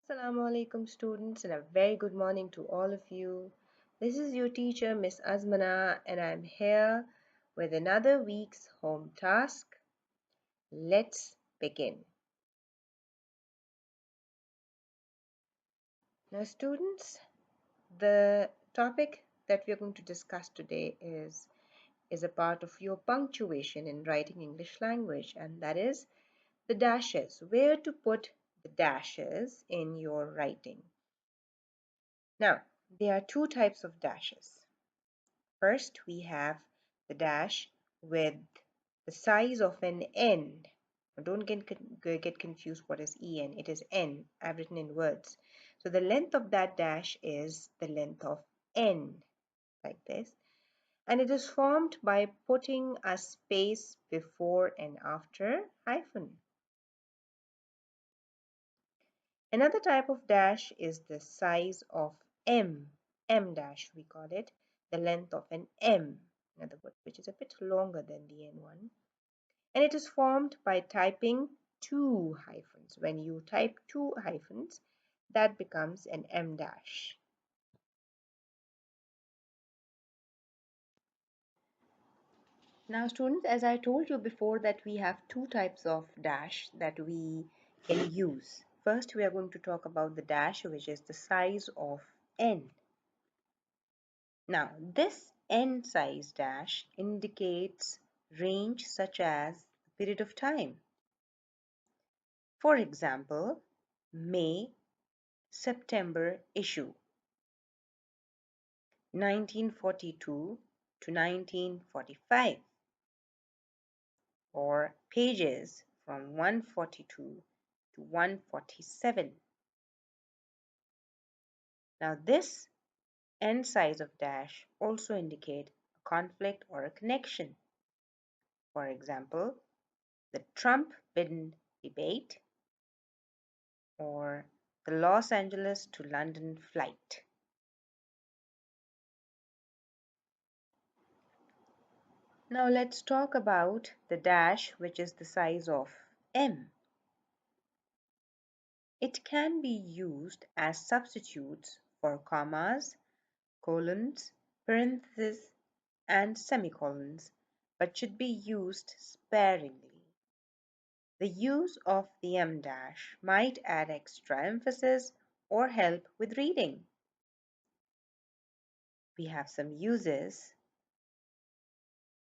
Assalamu alaikum students and a very good morning to all of you. This is your teacher Miss Azmana and I'm here with another week's home task. Let's begin. Now students, the topic that we are going to discuss today is a part of your punctuation in writing English language, and that is the dashes, where to put the dashes in your writing. Now, there are two types of dashes. First, we have the dash with the size of an N. Don't get confused what is EN. It is N. I've written in words. So the length of that dash is the length of N, like this. And it is formed by putting a space before and after hyphen. Another type of dash is the size of M dash we call it, the length of an M, in other words, which is a bit longer than the N one. And it is formed by typing two hyphens. When you type two hyphens, that becomes an M dash. Now students, as I told you before that we have two types of dash that we can use. First, we are going to talk about the dash which is the size of N. Now, this N size dash indicates range such as period of time. For example, May, September issue, 1942 to 1945, or pages from 142 to 147. Now, this N size of dash also indicate a conflict or a connection. For example, the Trump-Biden debate or the Los Angeles to London flight. Now let's talk about the dash, which is the size of M. It can be used as substitutes for commas, colons, parentheses, and semicolons, but should be used sparingly. The use of the M dash might add extra emphasis or help with reading. We have some uses.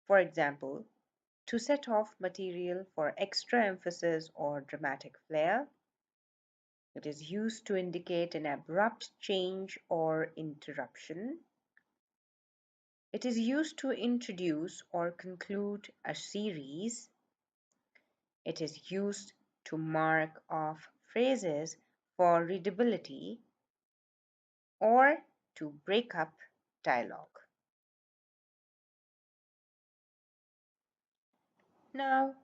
For example, to set off material for extra emphasis or dramatic flair. It is used to indicate an abrupt change or interruption. It is used to introduce or conclude a series. It is used to mark off phrases for readability or to break up dialogue. Now,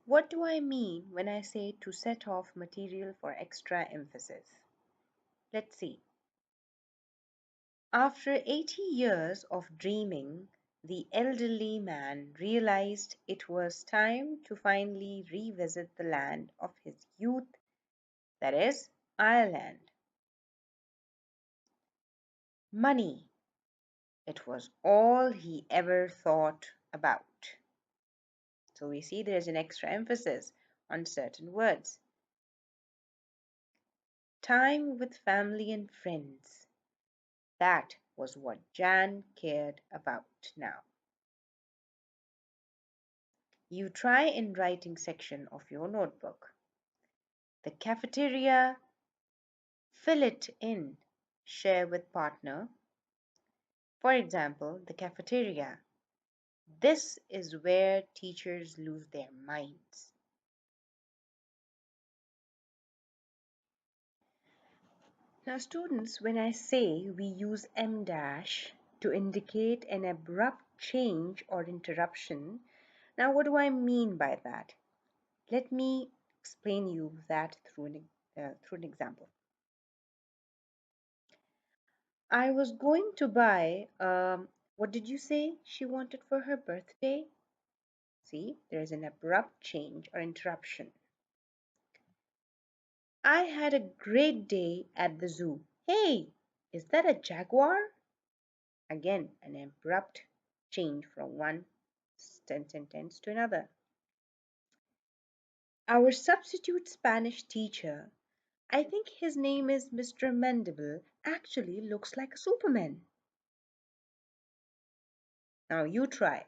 what do I mean when I say to set off material for extra emphasis? Let's see. After 80 years of dreaming, the elderly man realized it was time to finally revisit the land of his youth, that is, Ireland. Money. It was all he ever thought about. So we see there's an extra emphasis on certain words. Time with family and friends. That was what Jan cared about now. You try in writing section of your notebook. The cafeteria, fill it in, share with partner. For example, the cafeteria. This is where teachers lose their minds. Now students, when I say we use M dash to indicate an abrupt change or interruption, now what do I mean by that? Let me explain you that through an example. I was going to buy, what did you say she wanted for her birthday? See, there is an abrupt change or interruption. I had a great day at the zoo. Hey, is that a jaguar? Again, an abrupt change from one sentence to another. Our substitute Spanish teacher, I think his name is Mr. Mendable, actually looks like a Superman. Now you try.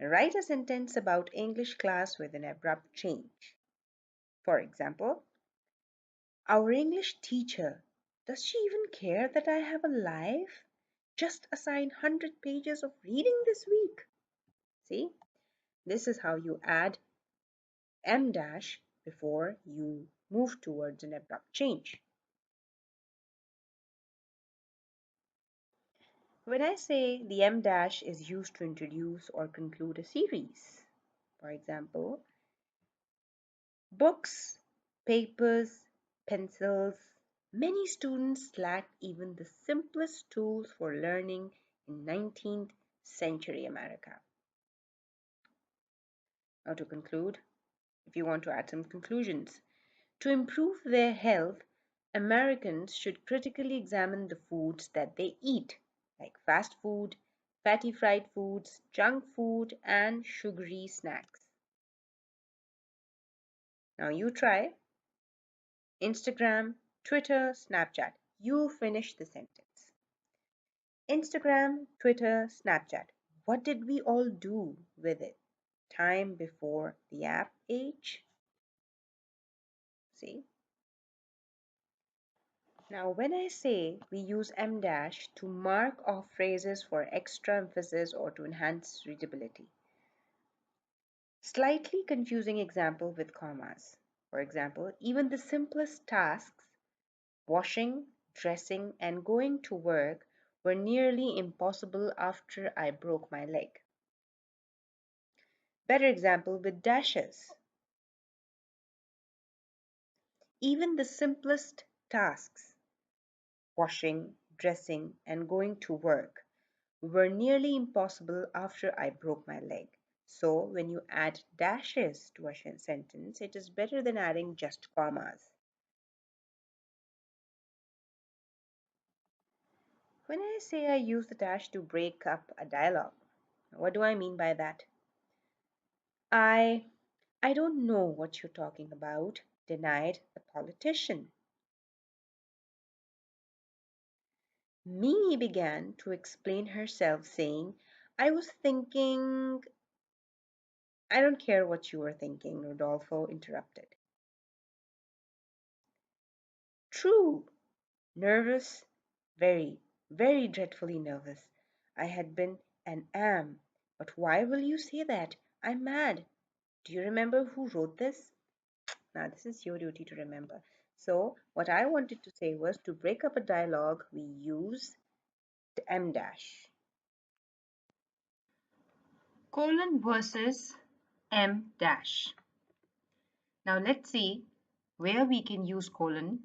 Write a sentence about English class with an abrupt change. For example, our English teacher, does she even care that I have a life? Just assign 100 pages of reading this week. See, this is how you add M dash before you move towards an abrupt change. When I say the M dash is used to introduce or conclude a series, for example, books, papers, pencils, many students lack even the simplest tools for learning in 19th century America. Now to conclude, if you want to add some conclusions, to improve their health, Americans should critically examine the foods that they eat, like fast food, fatty fried foods, junk food, and sugary snacks. Now you try Instagram, Twitter, Snapchat. You finish the sentence. Instagram, Twitter, Snapchat. What did we all do with it? Time before the app age? See? Now, when I say we use M dash to mark off phrases for extra emphasis or to enhance readability. Slightly confusing example with commas. For example, even the simplest tasks, washing, dressing, and going to work, were nearly impossible after I broke my leg. Better example with dashes. Even the simplest tasks, washing, dressing, and going to work, were nearly impossible after I broke my leg. So when you add dashes to a sentence, it is better than adding just commas. When I say I use the dash to break up a dialogue, what do I mean by that? I I don't know what you're talking about, denied the politician. Mimi began to explain herself, saying, I was thinking. I don't care what you were thinking, Rodolfo interrupted. True. Nervous, very, very dreadfully nervous. I had been and am. But why will you say that? I'm mad. Do you remember who wrote this? Now, this is your duty to remember. So, what I wanted to say was to break up a dialogue, we use the M dash. Colon versus M dash. Now, let's see where we can use colon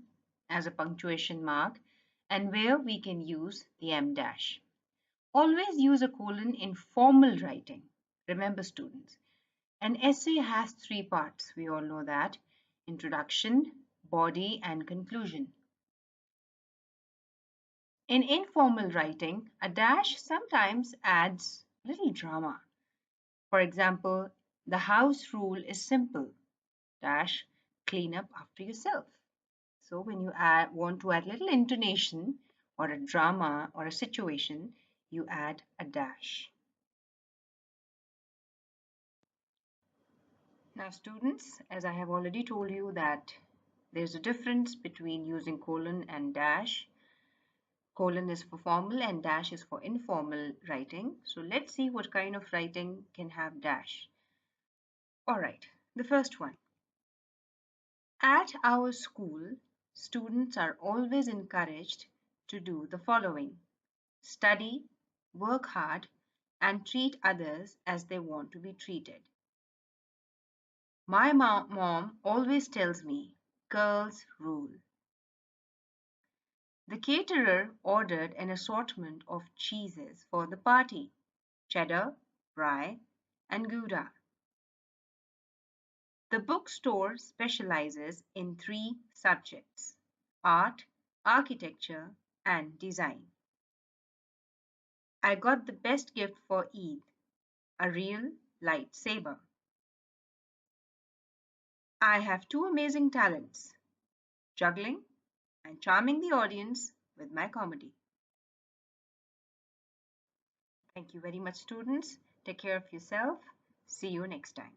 as a punctuation mark and where we can use the M dash. Always use a colon in formal writing. Remember, students, an essay has three parts. We all know that: introduction, body, and conclusion. In informal writing, a dash sometimes adds little drama. For example, the house rule is simple. Dash, clean up after yourself. So when you want to add little intonation or a drama or a situation, you add a dash. Now students, as I have already told you that there's a difference between using colon and dash. Colon is for formal and dash is for informal writing. So let's see what kind of writing can have dash. All right, the first one. At our school, students are always encouraged to do the following: study, work hard, and treat others as they want to be treated. My mom always tells me, girls rule. The caterer ordered an assortment of cheeses for the party: cheddar, rye, and Gouda. The bookstore specializes in three subjects: art, architecture, and design. I got the best gift for Eid, a real lightsaber. I have two amazing talents: juggling and charming the audience with my comedy. Thank you very much, students. Take care of yourself. See you next time.